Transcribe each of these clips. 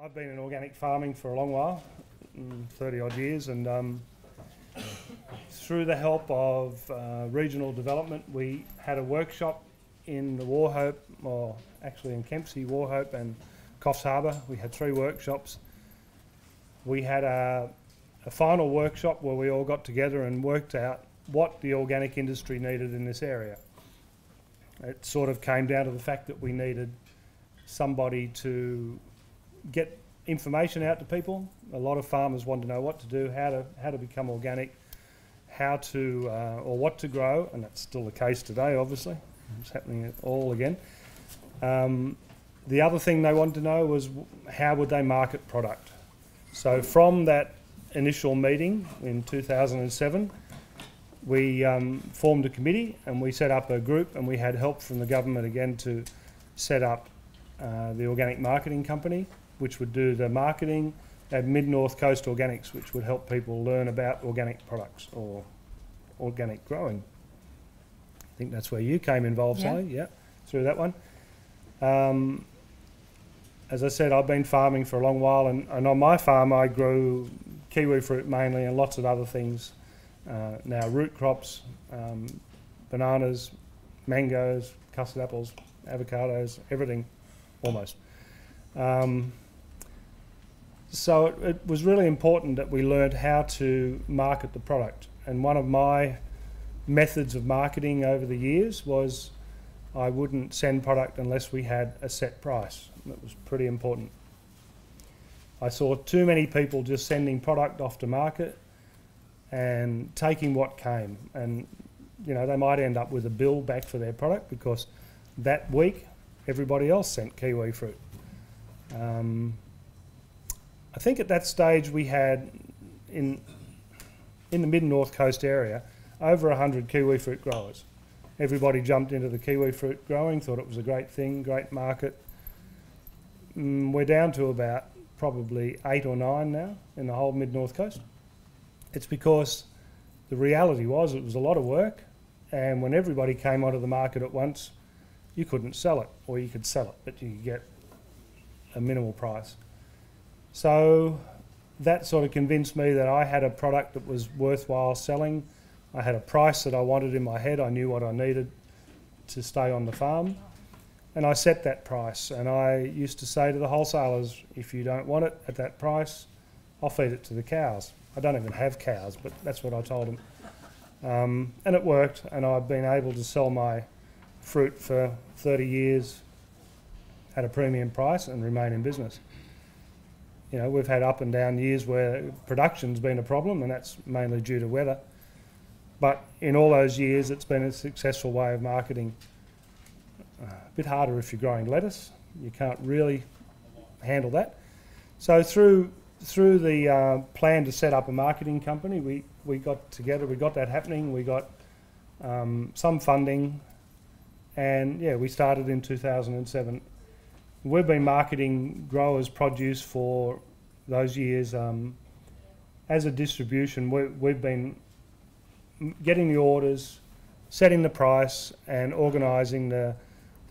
I've been in organic farming for a long while, 30 odd years, and through the help of regional development, we had a workshop in the Wauchope, or actually in Kempsey, Wauchope and Coffs Harbour. We had 3 workshops. We had a final workshop where we all got together and worked out what the organic industry needed in this area. It sort of came down to the fact that we needed somebody to get information out to people. A lot of farmers want to know what to do, how to become organic, how to or what to grow, and that's still the case today, obviously. It's happening all again. The other thing they wanted to know was how would they market product. So from that initial meeting in 2007, we formed a committee and we set up a group, and we had help from the government again to set up the organic marketing company, which would do the marketing, and Mid-North Coast Organics, which would help people learn about organic products or organic growing. I think that's where you came involved, Sally, yeah, through that one. As I said, I've been farming for a long while, and on my farm I grew kiwi fruit mainly and lots of other things. Now root crops, bananas, mangoes, custard apples, avocados, everything almost. So it was really important that we learned how to market the product, and one of my methods of marketing over the years was I wouldn't send product unless we had a set price. That was pretty important. I saw too many people just sending product off to market and taking what came, and you know, they might end up with a bill back for their product because that week everybody else sent kiwi fruit. I think at that stage we had in the Mid-North Coast area over 100 kiwi fruit growers. Everybody jumped into the kiwi fruit growing, thought it was a great thing, great market. We're down to about probably 8 or 9 now in the whole Mid-North Coast. It's because the reality was it was a lot of work, and when everybody came onto the market at once, you couldn't sell it, or you could sell it, but you could get a minimal price. So that sort of convinced me that I had a product that was worthwhile selling. I had a price that I wanted in my head. I knew what I needed to stay on the farm, and I set that price. And I used to say to the wholesalers, if you don't want it at that price, I'll feed it to the cows. I don't even have cows, but that's what I told them. And it worked, and I've been able to sell my fruit for 30 years at a premium price and remain in business. You know, we've had up and down years where production's been a problem, and that's mainly due to weather. But in all those years, it's been a successful way of marketing. A bit harder if you're growing lettuce. You can't really handle that. So through the plan to set up a marketing company, we got together, we got that happening, we got some funding, and yeah, we started in 2007. We've been marketing growers' produce for those years. As a distribution, we've been getting the orders, setting the price, and organising the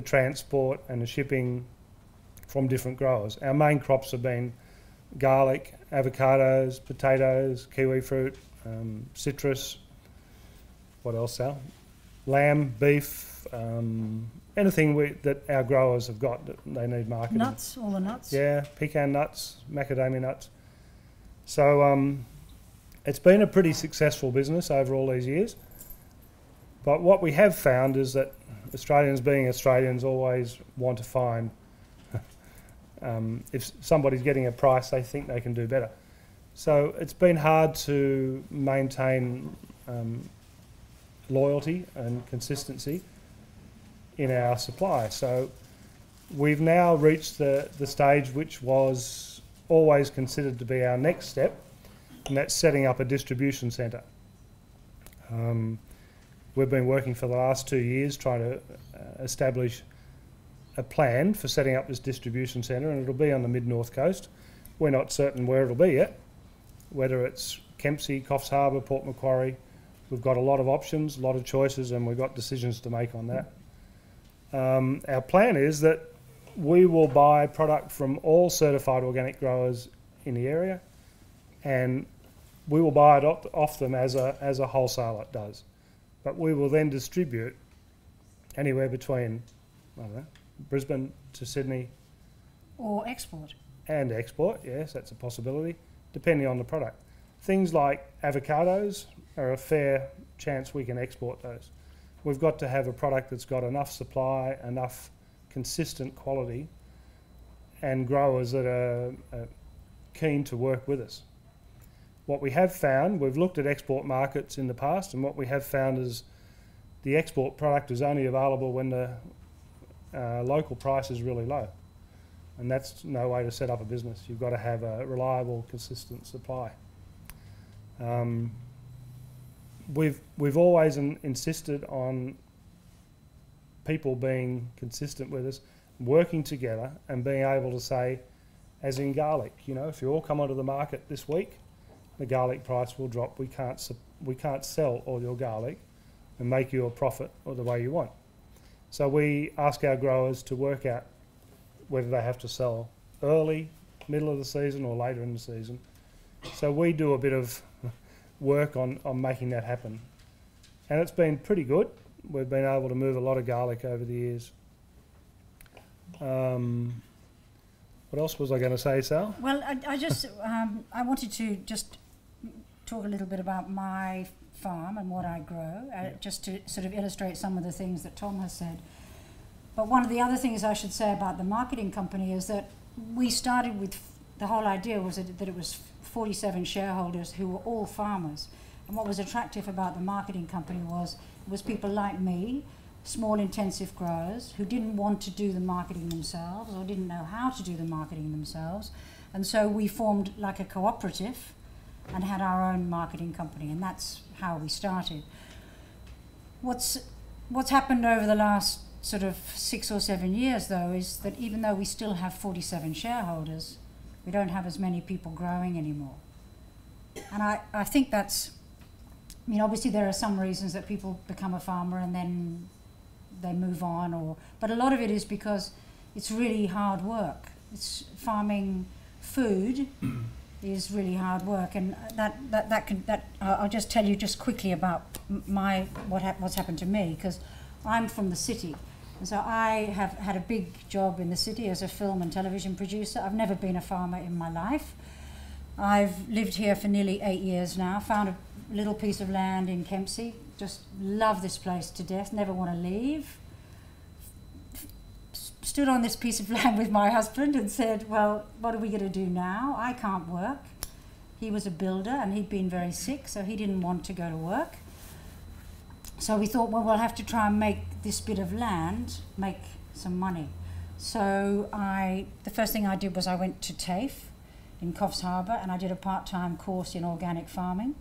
transport and the shipping from different growers. Our main crops have been garlic, avocados, potatoes, kiwi fruit, citrus, what else, Sal? Lamb, beef, anything that our growers have got that they need marketing. Nuts, all the nuts? Yeah, pecan nuts, macadamia nuts. So it's been a pretty successful business over all these years. But what we have found is that Australians, being Australians, always want to find if somebody's getting a price, they think they can do better. So it's been hard to maintain loyalty and consistency in our supply. So we've now reached the stage which was always considered to be our next step, and that's setting up a distribution centre. We've been working for the last 2 years trying to establish a plan for setting up this distribution centre, and it'll be on the Mid-North Coast. We're not certain where it'll be yet, whether it's Kempsey, Coffs Harbour, Port Macquarie. We've got a lot of options, a lot of choices, and we've got decisions to make on that. Our plan is that we will buy product from all certified organic growers in the area, and we will buy it off them as a wholesaler does. But we will then distribute anywhere between, I don't know, Brisbane to Sydney. Or export. And export, yes, that's a possibility, depending on the product. Things like avocados are a fair chance we can export those. We've got to have a product that's got enough supply, enough consistent quality, and growers that are keen to work with us. What we have found, we've looked at export markets in the past, and what we have found is the export product is only available when the local price is really low. And that's no way to set up a business. You've got to have a reliable, consistent supply. We've always insisted on people being consistent with us, working together, and being able to say, as in garlic, you know, if you all come onto the market this week, the garlic price will drop. We can't sell all your garlic and make you a profit or the way you want. So we ask our growers to work out whether they have to sell early, middle of the season, or later in the season. So we do a bit of work on making that happen. And it's been pretty good. We've been able to move a lot of garlic over the years. What else was I going to say, Sal? Well, I just I wanted to just talk a little bit about my farm and what I grow, just to sort of illustrate some of the things that Tom has said. But one of the other things I should say about the marketing company is that we started with, the whole idea was that it was 47 shareholders who were all farmers. And what was attractive about the marketing company was people like me, small intensive growers, who didn't want to do the marketing themselves or didn't know how to do the marketing themselves. And so we formed like a cooperative and had our own marketing company, and that's how we started. What's happened over the last sort of 6 or 7 years, though, is that even though we still have 47 shareholders, we don't have as many people growing anymore. And I think that's, I mean, obviously there are some reasons that people become a farmer and then they move on, but a lot of it is because it's really hard work. It's farming food is really hard work, and I'll just tell you just quickly about what's happened to me, because I'm from the city, and so I have had a big job in the city as a film and television producer. I've never been a farmer in my life. I've lived here for nearly 8 years now, found a little piece of land in Kempsey, just love this place to death, never want to leave. Stood on this piece of land with my husband and said, well, what are we going to do now? I can't work. He was a builder and he'd been very sick, so he didn't want to go to work. So we thought, well, we'll have to try and make this bit of land make some money. So the first thing I did was I went to TAFE in Coffs Harbour, and I did a part-time course in organic farming.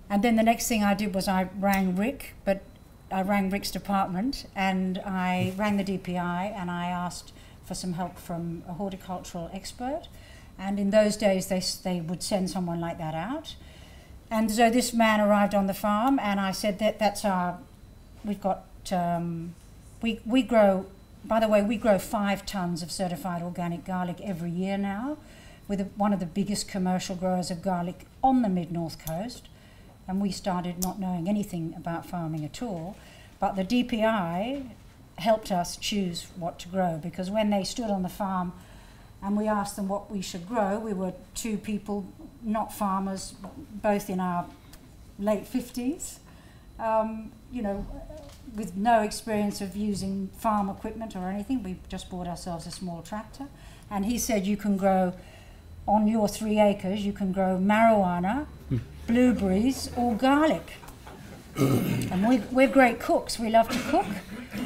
And then the next thing I did was I rang Rick, but I rang Rick's department, and I rang the DPI and I asked for some help from a horticultural expert. And in those days they would send someone like that out. And so this man arrived on the farm, and I said we've got, we grow, by the way, we grow 5 tons of certified organic garlic every year now. We're one of the biggest commercial growers of garlic on the mid-north coast. And we started not knowing anything about farming at all. But the DPI helped us choose what to grow, because when they stood on the farm and we asked them what we should grow, we were 2 people, not farmers, both in our late 50s, you know, with no experience of using farm equipment or anything. We just bought ourselves a small tractor. And he said, you can grow, on your 3 acres, you can grow marijuana, blueberries or garlic. And we're great cooks, we love to cook,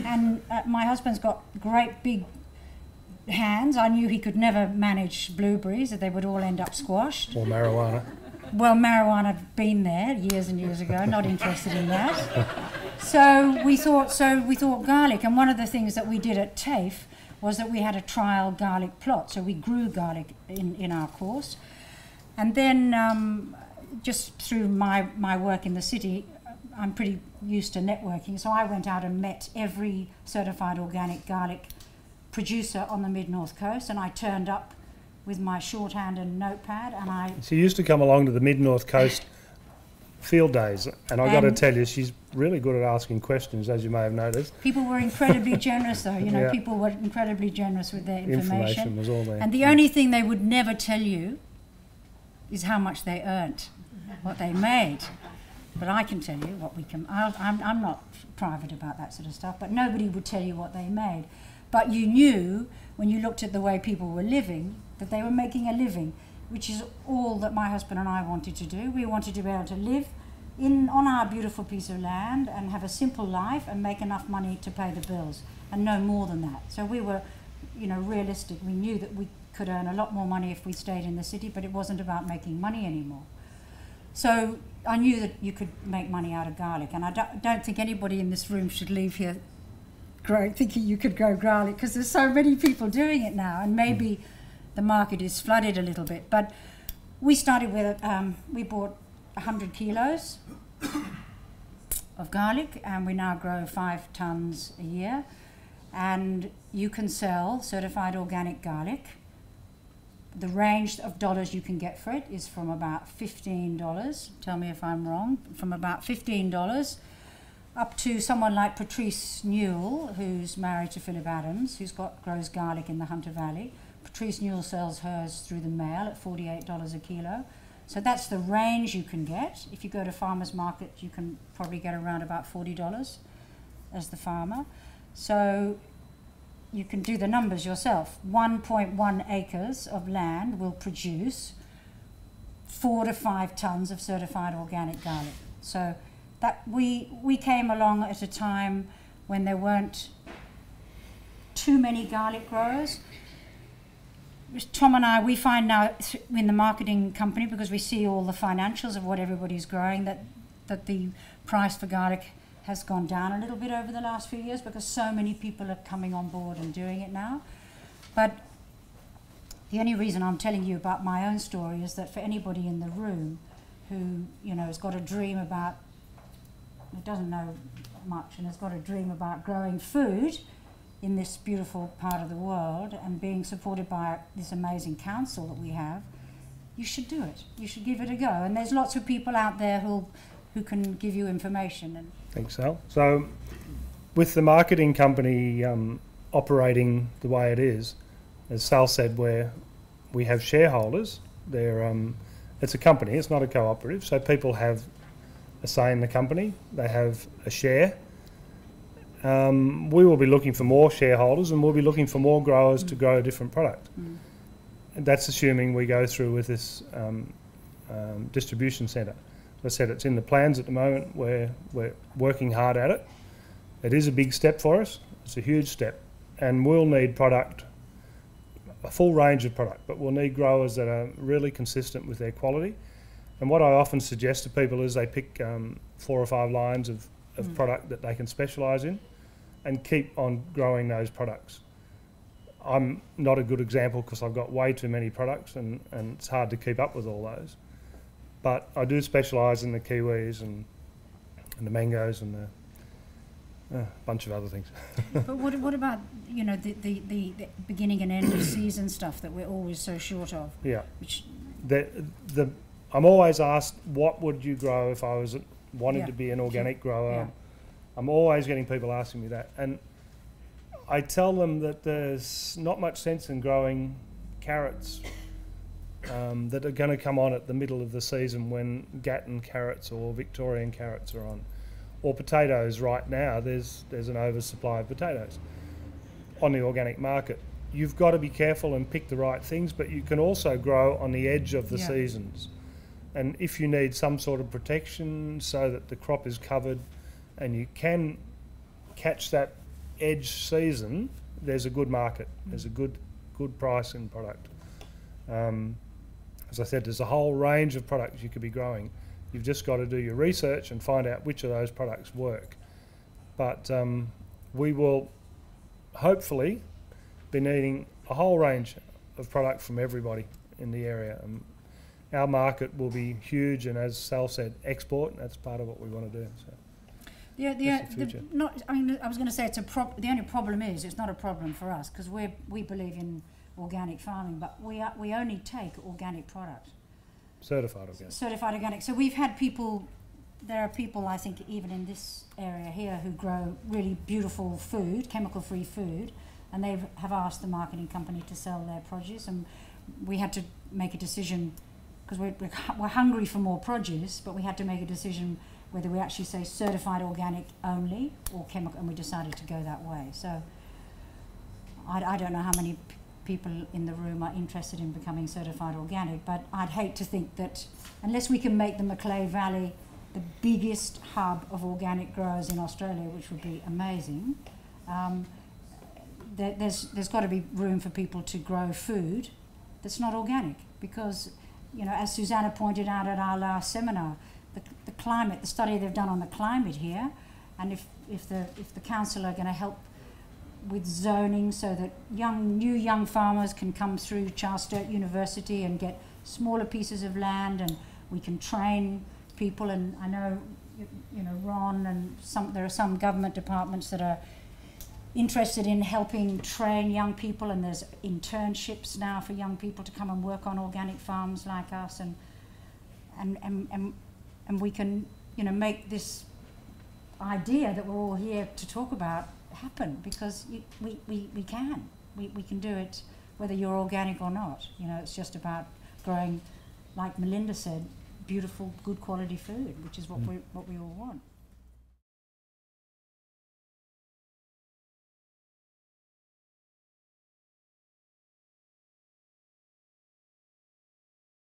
and my husband's got great big hands. I knew he could never manage blueberries, that they would all end up squashed. Or marijuana. Well, marijuana had been there years and years ago, not interested in that. So we thought garlic, and one of the things that we did at TAFE was that we had a trial garlic plot, so we grew garlic in our course. And then just through my work in the city, I'm pretty used to networking, so I went out and met every certified organic garlic producer on the mid-north coast, and I turned up with my shorthand and notepad, and I... She used to come along to the mid-north coast field days, and I've got to tell you, she's really good at asking questions, as you may have noticed. People were incredibly generous, though. You know, people were incredibly generous with their information. Information was all there. And the only thing they would never tell you is how much they earned, what they made. But I can tell you what we can... I'm not private about that sort of stuff, but nobody would tell you what they made. But you knew, when you looked at the way people were living, that they were making a living, which is all that my husband and I wanted to do. We wanted to be able to live on our beautiful piece of land and have a simple life and make enough money to pay the bills, and no more than that. So we were, you know, realistic. We knew that we could earn a lot more money if we stayed in the city, but it wasn't about making money anymore. So I knew that you could make money out of garlic, and I don't think anybody in this room should leave here thinking you could grow garlic, because there's so many people doing it now, and maybe the market is flooded a little bit. But we started with, we bought 100 kilos of garlic, and we now grow 5 tons a year. And you can sell certified organic garlic. The range of dollars you can get for it is from about $15, tell me if I'm wrong, from about $15 up to someone like Patrice Newell, who's married to Philip Adams, grows garlic in the Hunter Valley. Patrice Newell sells hers through the mail at $48 a kilo. So that's the range you can get. If you go to farmers market, you can probably get around about $40 as the farmer. So you can do the numbers yourself. 1.1 acres of land will produce 4 to 5 tons of certified organic garlic. So that we came along at a time when there weren't too many garlic growers. Tom and I, we find now in the marketing company, because we see all the financials of what everybody's growing, that the price for garlic has gone down a little bit over the last few years, because so many people are coming on board and doing it now. But the only reason I'm telling you about my own story is that for anybody in the room who, you know, has got a dream about, who doesn't know much and has got a dream about growing food in this beautiful part of the world and being supported by this amazing council that we have, you should do it. You should give it a go. And there's lots of people out there who can give you information. And Thanks, Sal. So with the marketing company operating the way it is, as Sal said, where we have shareholders, it's a company, it's not a cooperative, so people have a say in the company, they have a share. We will be looking for more shareholders, and we'll be looking for more growers to grow a different product. And that's assuming we go through with this distribution centre. As I said, it's in the plans at the moment. We're working hard at it. It is a big step for us. It's a huge step, and we'll need product, a full range of product, but we'll need growers that are really consistent with their quality. And what I often suggest to people is they pick 4 or 5 lines of product that they can specialise in and keep on growing those products. I'm not a good example because I've got way too many products and it's hard to keep up with all those. But I do specialise in the kiwis and the mangoes and a bunch of other things. But what about, you know, the beginning and end of season stuff that we're always so short of? Yeah. I'm always asked, what would you grow if I wanted to be an organic grower? Yeah. I'm always getting people asking me that. And I tell them that there's not much sense in growing carrots that are going to come on at the middle of the season when Gatton carrots or Victorian carrots are on. Or potatoes right now, there's an oversupply of potatoes on the organic market. You've got to be careful and pick the right things, but you can also grow on the edge of the seasons. And if you need some sort of protection so that the crop is covered and you can catch that edge season, there's a good market. There's a good price in product. As I said, there's a whole range of products you could be growing. You've just got to do your research and find out which of those products work. But we will hopefully be needing a whole range of product from everybody in the area. Our market will be huge, and as Sal said, export, and that's part of what we want to do. That's the future. I was going to say the only problem is it's not a problem for us because we believe in organic farming, but we only take organic product. Certified organic. Certified organic. So we've had people. There are people, I think, even in this area here, who grow really beautiful food, chemical-free food, and they have asked the marketing company to sell their produce, and we had to make a decision because we're hungry for more produce, but we had to make a decision whether we actually say certified organic only or chemical, and we decided to go that way. So I don't know how many people in the room are interested in becoming certified organic, but I'd hate to think that unless we can make the Macleay Valley the biggest hub of organic growers in Australia, which would be amazing, there's got to be room for people to grow food that's not organic because, you know, as Susanna pointed out at our last seminar, the climate, the study they've done on the climate here, and if the council are going to help with zoning so that new young farmers can come through Charles Sturt University and get smaller pieces of land, and we can train people. And I know, you know, Ron and there are some government departments that are interested in helping train young people, and there's internships now for young people to come and work on organic farms like us, and we can, you know, make this idea that we're all here to talk about happen, because we can do it whether you're organic or not. You know, it's just about growing, like Melinda said, beautiful, good quality food, which is what we all want.